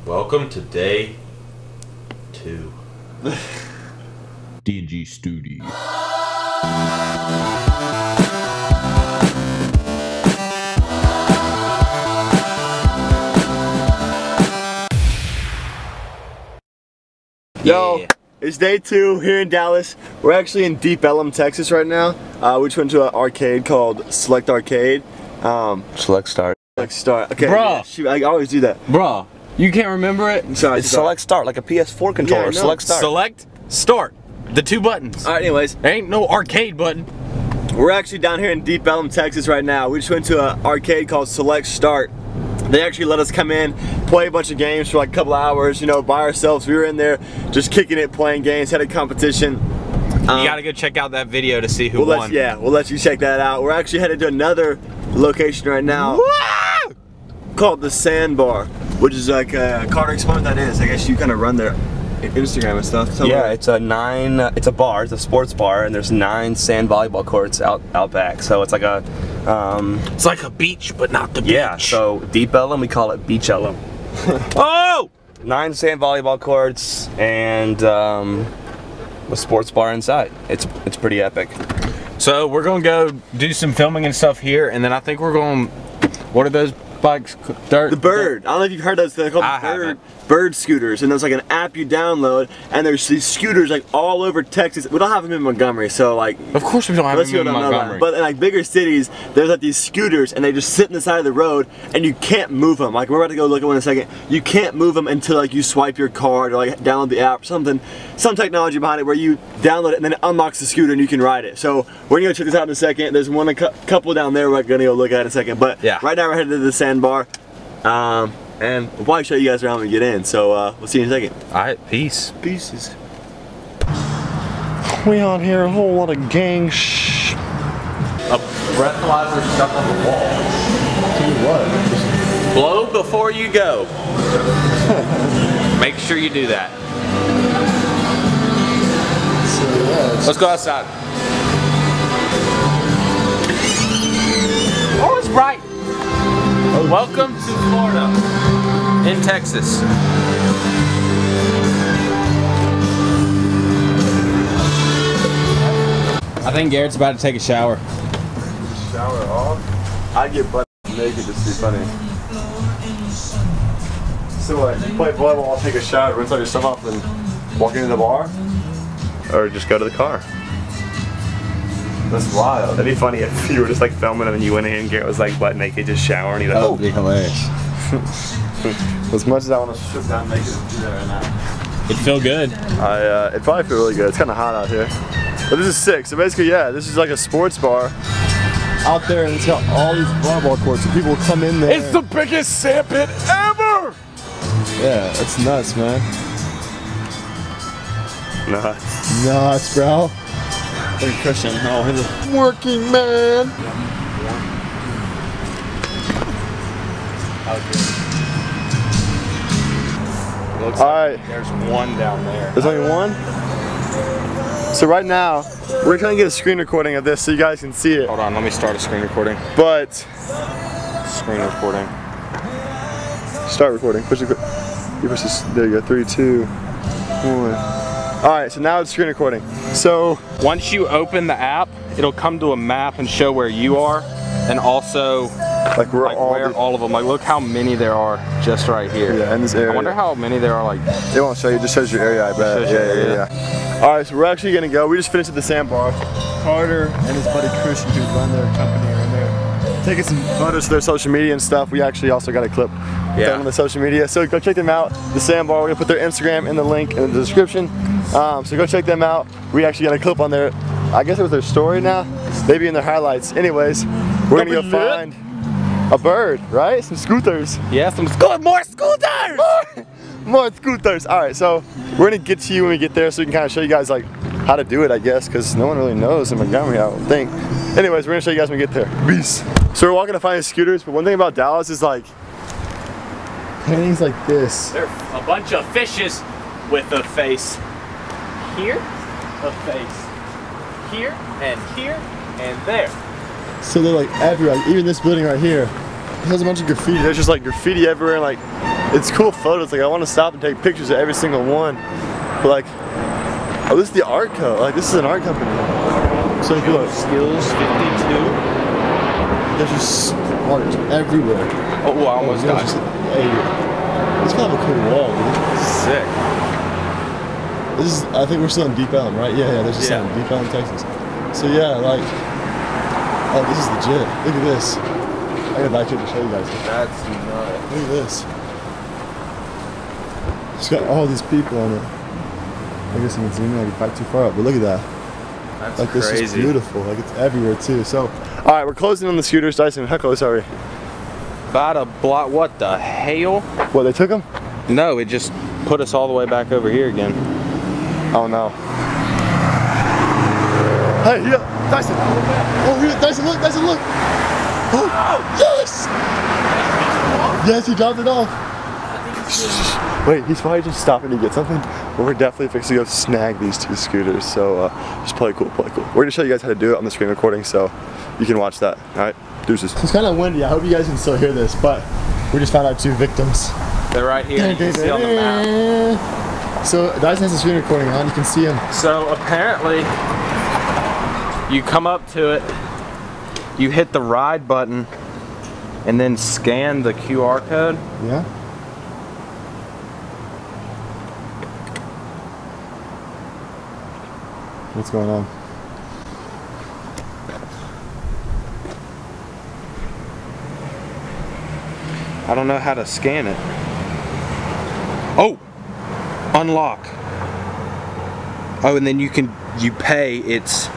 Welcome to day 2. DG Studio. Yo, it's day 2 here in Dallas. We're actually in Deep Ellum, Texas right now. We just went to an arcade called Select Arcade. Select Start. Select Start. Okay, Bruh. yeah, shoot, I always do that. Bruh, you can't remember it? Sorry, It's Select Start, like a PS4 controller. Yeah, I know. Select Start. Select, start. The 2 buttons. Alright, anyways, There ain't no arcade button. we're actually down here in Deep Ellum, Texas right now. We just went to an arcade called Select Start. They actually let us come in, play a bunch of games for like a couple hours, you know, by ourselves. We were in there just kicking it, playing games, had a competition. You gotta go check out that video to see who won. We'll let you check that out. We're actually headed to another location right now called the Sandbar, which is like Carter, explain what that is. I guess you kind of run their Instagram and stuff. Yeah, it's a bar, it's a sports bar, and there's 9 sand volleyball courts out back. So it's like a, It's like a beach, but not the beach. yeah, so Deep Ellum, we call it Beach Ellum. Oh! 9 sand volleyball courts and a sports bar inside. It's pretty epic. So we're gonna go do some filming and stuff here, and then I think we're going. What are those bikes? The Bird. I don't know if you've heard those. They're called Bird scooters, and there's like an app you download, and there's these scooters like all over Texas. We don't have them in Montgomery, so like. Of course we don't have them in Montgomery. But in like bigger cities, there's like these scooters, and they just sit in the side of the road, and you can't move them. Like we're about to go look at one in a second. You can't move them until like you swipe your card or like download the app or something. Some technology behind it where you download it and then it unlocks the scooter and you can ride it. So we're gonna go check this out in a second. There's one a couple down there we're gonna go look at in a second. But yeah, right now we're headed to the Sandbar. And we'll probably show you guys around when we get in, so we'll see you in a second. Alright, peace. Pieces. We on here a whole lot of gang shh. A breathalyzer stuck on the wall. What? Blow before you go. Make sure you do that. Let's go outside. Oh, it's bright. Welcome to Florida, in Texas. I think Garrett's about to take a shower. Shower off? I get butt naked just to be funny. So what, you play volleyball, I'll take a shower, rinse all your stuff off, and walk into the bar? Or just go to the car? That's wild. That'd be funny if you were just like filming and then you went in and Garrett was like butt naked just showering. That would be hilarious. As much as I want to strip down naked and do that right now. It'd feel good. It'd probably feel really good. It's kind of hot out here. But this is sick. So basically, yeah, this is like a sports bar out there, and it's got all these volleyball courts, and people come in there. It's the biggest sand pit ever! Yeah, it's nuts, man. Nuts. Nuts, bro. Look at Christian. Oh, he's a Working man. Alright. There's one down there. There's only one? So right now, we're trying to get a screen recording of this so you guys can see it. Hold on, let me start a screen recording. But Screen recording. start recording. Push it. You push this. There you go. 3, 2, 1. Alright, so now it's screen recording. So Once you open the app, it'll come to a map and show where you are, and also like we're like where all of them. Like look how many there are just right here. Yeah, in this area. I wonder how many there are. Like it won't show you. It just shows your area. I bet. shows your area. Yeah. All right, so we're actually gonna go. We just finished at the Sandbar. Carter and his buddy Christian, who run their company, are in there taking some photos for their social media and stuff. We actually also got a clip on the social media, so go check them out. The Sandbar. We're gonna put their Instagram in the link in the description. So go check them out. We actually got a clip on their, I guess it was their story now, maybe in their highlights. Anyways, we're gonna go find a bird, right? Some scooters. yeah, some more scooters! More scooters. All right, so we're gonna get to you when we get there, so we can kind of show you guys like how to do it, I guess, because no one really knows in Montgomery, I don't think. Anyways, we're gonna show you guys when we get there. Peace. So we're walking to find these scooters, but one thing about Dallas is like paintings like this. They're a bunch of fishes with a face here, a face here, and there. So they're like everywhere, like, even this building right here. It has a bunch of graffiti. There's just like graffiti everywhere, like it's cool photos. Like I want to stop and take pictures of every single one. But like, oh, this is the art co. Like this is an art company. So cool. Skills 52. There's just art everywhere. Oh, I almost died. Hey, it's kind of a cool wall, dude. Sick. This is, I think we're still in Deep Ellum, right? Yeah, there's just in Deep Ellum, Texas. So yeah, like, oh, this is legit. Look at this. I got back here to show you guys. That's nuts. Look at this. It's got all these people on it. I guess I can zoom in, I can back too far up, but look at that. That's like crazy. This is beautiful. Like it's everywhere too. So, all right, we're closing on the scooters. Dyson, how close are we? About a block. What the hell? What, they took them? No, it just put us all the way back over here again. Oh no. Hey, yeah, Dyson. Oh, here, Dyson, look, Dyson, look. Oh, yes! Yes, he dropped it off. Wait, he's probably just stopping to get something. But we're definitely fixing to go snag these two scooters. So just play cool, play cool. We're gonna show you guys how to do it on the screen recording, so you can watch that. All right, deuces. It's kind of windy. I hope you guys can still hear this, but we just found our two victims. They're right here. You can see on the map. So Dyson has the screen recording on. You can see him. So apparently, you come up to it, you hit the ride button, and then scan the QR code. Yeah. What's going on? I don't know how to scan it. Oh! Unlock. Oh, and then you pay, it's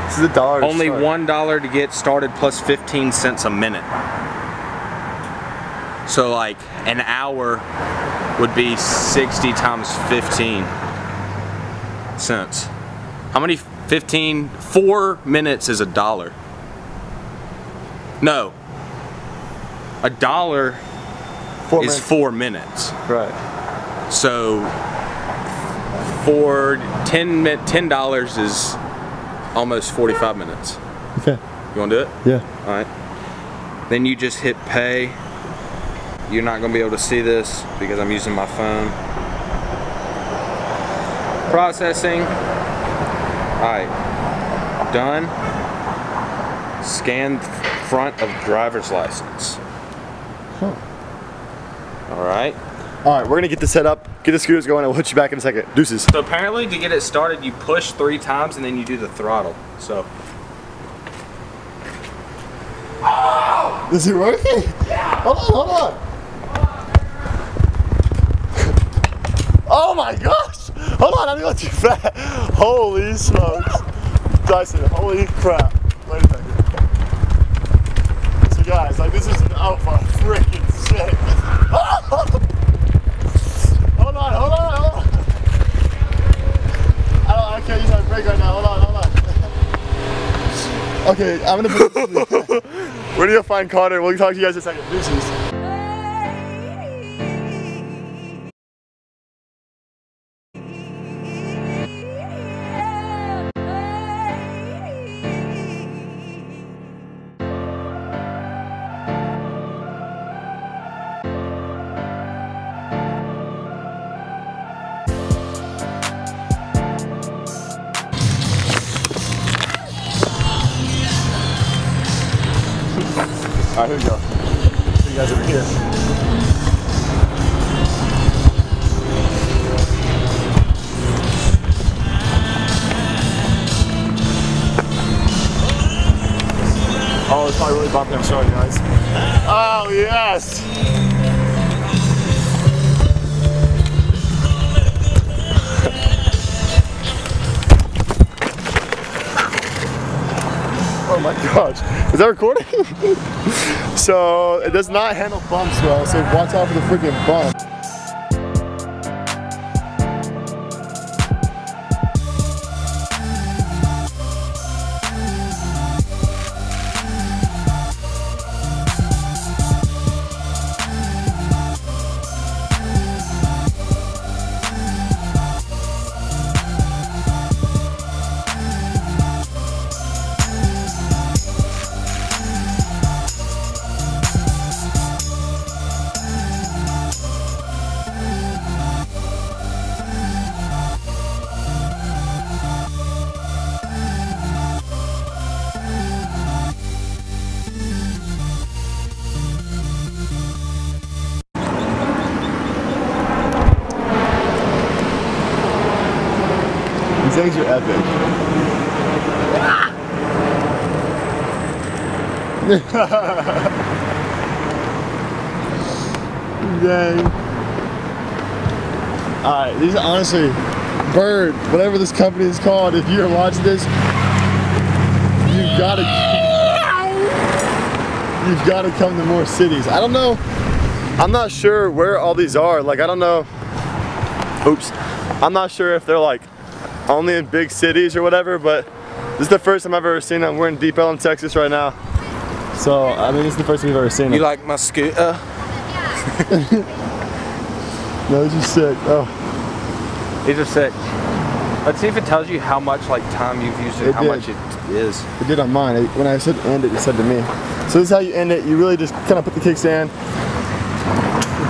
This is $1. only $1 to get started plus 15 cents a minute. So like an hour would be 60 times 15 cents. How many 15? 4 minutes is $1. No. $1 is 4 minutes. Right. So for $10 is almost 45 minutes. Okay. You want to do it? Yeah. All right. Then you just hit pay. You're not going to be able to see this because I'm using my phone. Processing. All right. Done. Scan front of driver's license. Huh. All right. All right, we're gonna get this set up, get the scooters going, and we'll hit you back in a second. Deuces. So apparently to get it started, you push 3 times and then you do the throttle. So. Is it working? Yeah. Hold on. Oh my gosh! Hold on, I'm going too fast. Holy smokes. Dyson, holy crap. Wait a second. So guys, like this is an alpha freaking sick. Hold on. I can't use my brake right now. Hold on. Okay, I'm gonna put we're gonna go find Carter. We'll talk to you guys in a second. Deuces. All right, here we go. See you guys over here. Oh, it's probably really bumpy. I'm sorry, guys. Oh, yes. Oh my gosh. Is that recording? So it does not handle bumps well, so watch out for the freaking bump. things are epic. Dang. Alright, these are honestly, Bird, whatever this company is called, if you're watching this, you've got to come to more cities. I don't know. I'm not sure where all these are. Like, I don't know. Oops. I'm not sure if they're like only in big cities or whatever, but this is the first time I've ever seen them. We're in Deep Ellum, Texas right now. So, I mean, this is the first time we've ever seen them. You like my scooter? No, these are sick. Oh. These are sick. Let's see if it tells you how much like time you've used and how much it is. It did on mine. When I said end it, it said to me. So this is how you end it. You really just kind of put the kickstand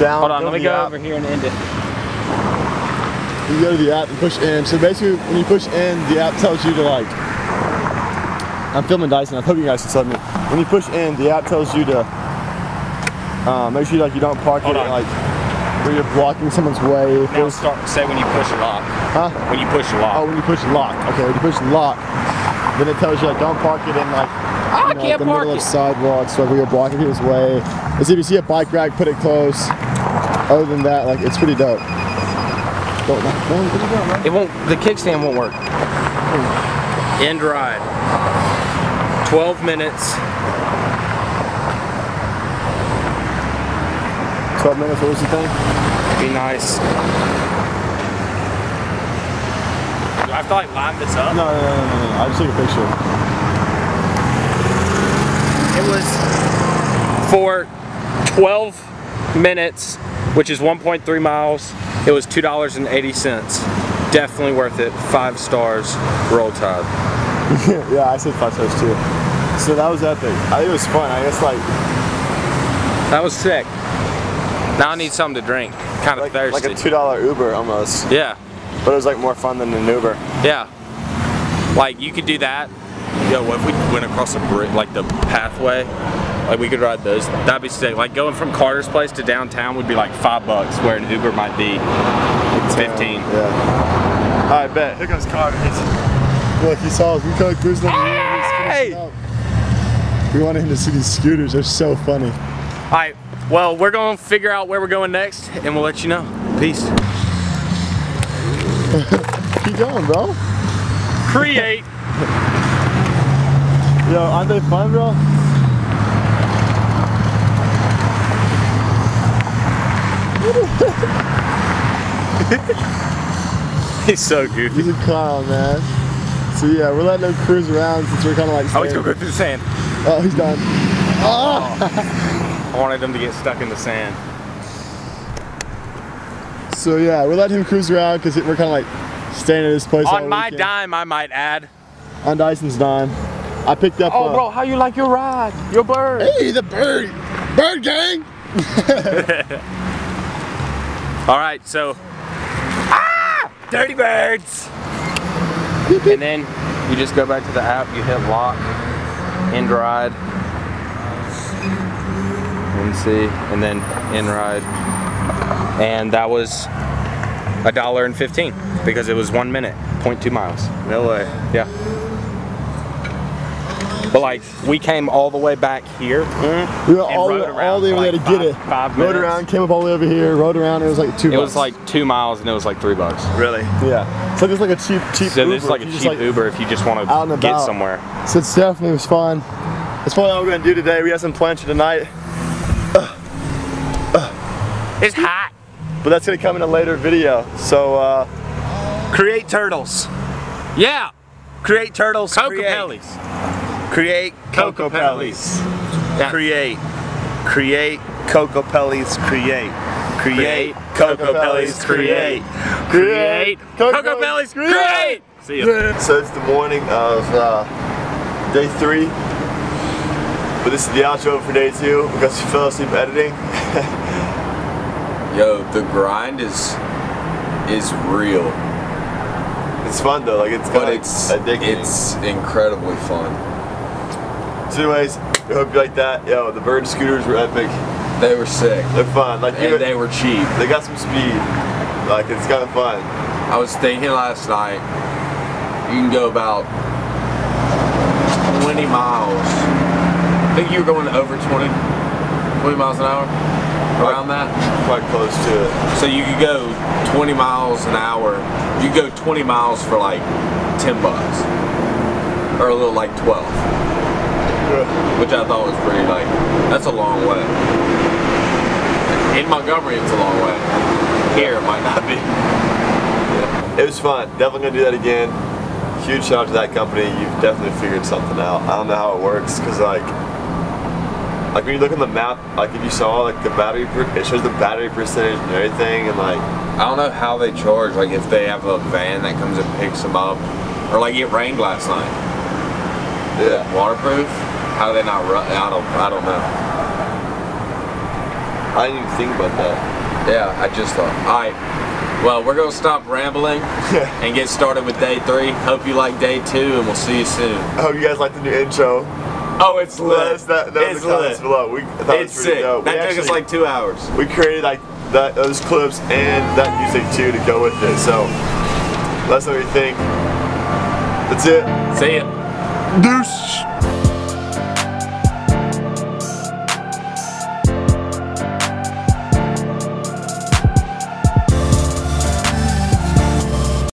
down. Hold on, let me go over here and end it. You go to the app and push in. So basically, when you push in, the app tells you to like. I'm filming Dyson. I hope you guys can see me. When you push in, the app tells you to make sure like you don't park it like where you're blocking someone's way. Now say when you push lock. Huh? When you push lock. Oh, when you push lock. Okay, when you push lock, then it tells you like don't park it in like the middle of sidewalks, like where you're blocking people's way. As if you see a bike rack, put it close. Other than that, like it's pretty dope. It won't. The kickstand won't work. End ride. 12 minutes. 12 minutes. What was the thing? Be nice. Do I have to like line this up? No. I just took a picture. It was for 12 minutes, which is 1.3 miles. It was $2.80. Definitely worth it. 5 stars. Roll Tide. Yeah, I said 5 stars too. So that was epic. I think it was fun. I guess like that was sick. Now I need something to drink. Kind of thirsty. Like a $2 Uber almost. Yeah. But it was like more fun than an Uber. Yeah. Like you could do that. Yo, what if we went across a bridge, like the pathway? Like we could ride those. That'd be sick. Like going from Carter's place to downtown would be like $5, where an Uber might be 15. Yeah. Alright, bet. Here comes Carter. Look, he saw us. We kind of cruising on the road. Hey! We wanted him to see these scooters. They're so funny. Alright, well, we're going to figure out where we're going next, and we'll let you know. Peace. Keep going, bro. Create. Yo, aren't they fun, bro? He's so goofy. He's a clown, man. So yeah, we're letting him cruise around since we're kind of like. Oh, he's gonna go through the sand. Oh, he's done. Oh. I wanted him to get stuck in the sand. So yeah, we're letting him cruise around because we're kind of like staying at this place all On my weekend. dime, I might add. On Dyson's dime. I picked up. Oh, bro, how you like your ride? Your bird. Hey, the bird. Bird gang. All right, so. Dirty birds. And then you just go back to the app, you hit lock, end ride, and see, and then end ride. And that was $1.15 because it was 1 minute, 0.2 miles. No way. Yeah. But like, we came all the way back here. We were all the way to get it. 5 minutes. Rode around, came up all the way over here, rode around. It was like $2. It was like 2 miles and it was like $3. Really? Yeah. So this is like a cheap So Uber. this is like a cheap Uber if you just want out and to get about. somewhere. So it's definitely was fun. That's probably all we're gonna do today. We have some plans for tonight. It's hot. But that's gonna come in a later video. So Create turtles. Yeah. Create turtles. Cocopellis. Create Cocopellis. Yeah. Create Cocopellis. Create Cocopellis. Create Cocopellis. Create. See ya. So it's the morning of day 3. But this is the outro for day 2 because we fell asleep editing. Yo, the grind is real. It's fun though, like it's But kind of addicting. it's incredibly fun. So anyways, we hope you like that. Yo, the bird scooters were epic. They were sick. They're fun. Like And they were cheap. they got some speed. Like it's kind of fun. I was thinking last night, you can go about 20 miles. I think you were going over 20 miles an hour, around that. Quite close to it. So you could go 20 miles an hour. You could go 20 miles for like $10, or a little like 12, which I thought was pretty like. That's a long way. In Montgomery, it's a long way. Here, it might not be. It was fun. Definitely gonna do that again. Huge shout out to that company. You've definitely figured something out. I don't know how it works because like when you look on the map, like if you saw like the battery, it shows the battery percentage and everything, and like I don't know how they charge. Like if they have a van that comes and picks them up, or like it rained last night. yeah. Waterproof? How do they not run? I don't know. I didn't even think about that. Yeah, I just thought. All right. Well, we're gonna stop rambling and get started with day 3. Hope you like day 2, and we'll see you soon. I hope you guys like the new intro. Oh, it's lit. That was It's the comments lit. below. I thought it It's was pretty sick. dope. That took us like 2 hours. We created like those clips and that music too to go with it. So let us know what you think. That's it. See ya. Deuce.